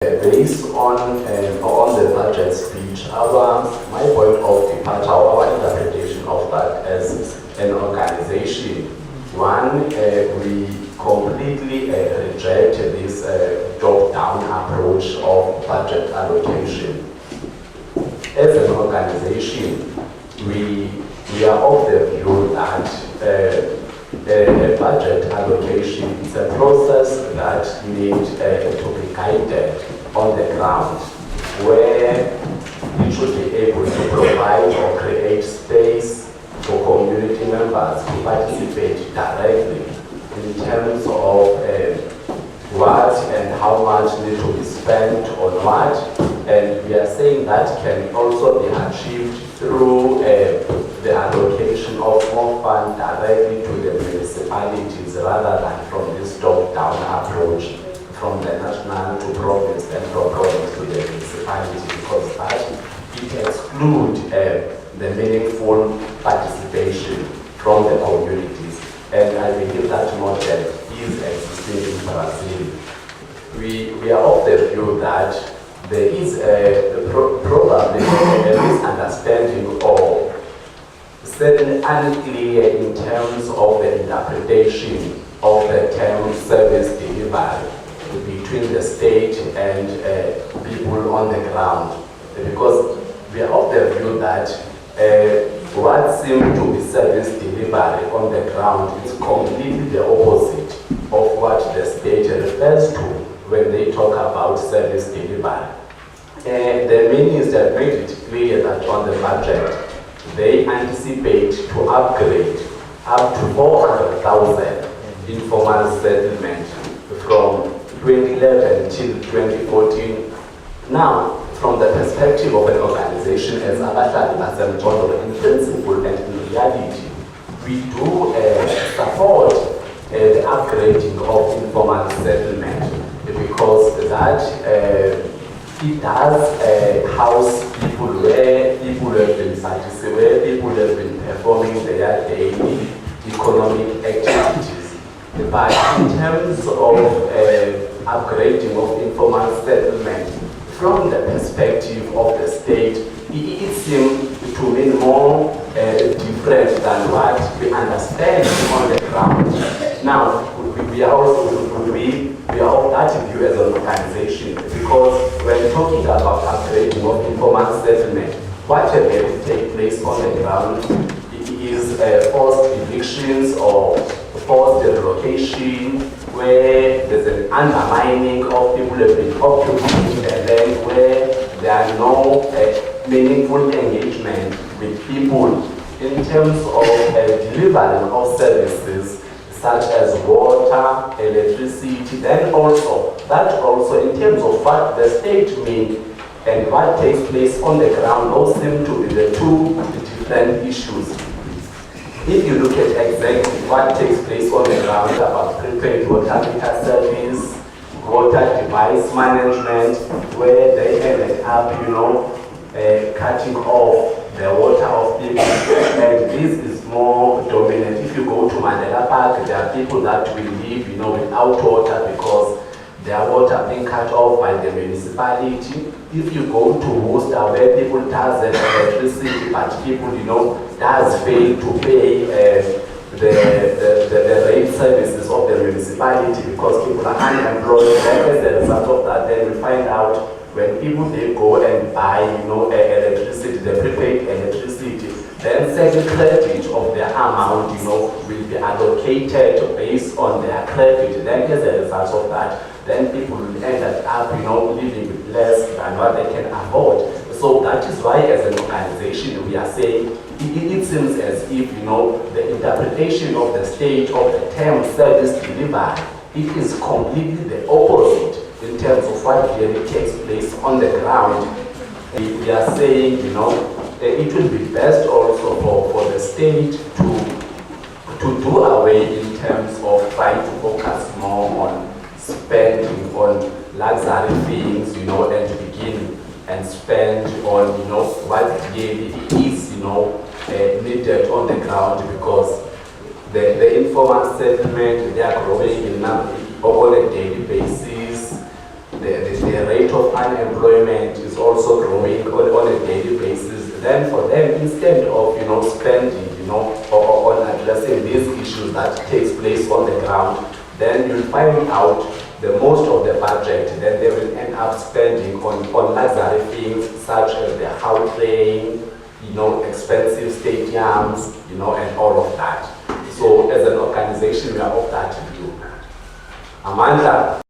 Based on the budget speech, my point of departure, our interpretation of that as an organization, one, we completely reject this top-down approach of budget allocation. As an organization, we are of the view that a budget allocation is a process that needs to be guided on the ground, where it should be able to provide or create space for community members to participate directly in terms of what and how much needs to be spent on what. And we are saying that can also be achieved through the allocation of more funds directly to the municipalities rather than from this top-down approach from the national to province and from province to the municipality, because that it excludes the meaningful participation from the communities. And I believe that model is existing in Brazil. We are of the view that there is probably a misunderstanding or certain unclear in terms of the interpretation of the term service delivery between the state and people on the ground. Because we are of the view that what seems to be service delivery on the ground is completely the opposite of what the state refers to when they talk about service delivery. The minister made it clear that on the budget, they anticipate to upgrade up to 400,000 informal settlements from 2011 till 2014. Now, from the perspective of an organization as Abahlali, Basemjondolo, in principle and in reality, we do support the upgrading of informal settlement, because that it does house people where people have been satisfied, where people have been performing their daily economic activities. But in terms of upgrading of informal settlement, from the perspective of the state, it seems to mean more different than what we understand on the ground. Now, we are also we are of that view as an organization, because when talking about upgrading of informal settlement, what will take place on the ground is forced evictions or forced relocation, where there's an undermining of people who have been occupying the land, where there are no meaningful engagement with people in terms of delivery of services such as water, electricity, then also, that also in terms of what the state means and what takes place on the ground, those seem to be the two different issues. If you look at exactly what takes place on the ground about prepaid water meter service, water device management, where they ended up, cutting off the water of people, and this is more dominant. If you go to Mandela Park, there are people that will live, without water because their water being cut off by the municipality. If you go to Worcester, where people does electricity, but people, does fail to pay the rate services of the municipality because people are unemployed. As a result of that, then we find out when people they go and buy, electricity, the prepaid electricity, then certain credit of their amount, will be allocated based on their credit. Then as a result of that, then people will end up, living with less than what they can afford. So that is why, as an organization, we are saying it seems as if, the interpretation of the state of the term service delivery, it is completely the opposite in terms of what really takes place on the ground. We are saying, it will be best also for the state to do away in terms of trying to focus more on spending on luxury things, and begin and spend on, what really is, needed on the ground, because the informal settlement, they are growing in number on a daily basis. They the rate of unemployment is also growing on a daily basis, then for them, instead of spending on addressing these issues that takes place on the ground, then you'll find out the most of the budget, then they will end up spending on luxury things such as the housing, expensive stadiums, and all of that. So as an organization, we are of that view. Amanda.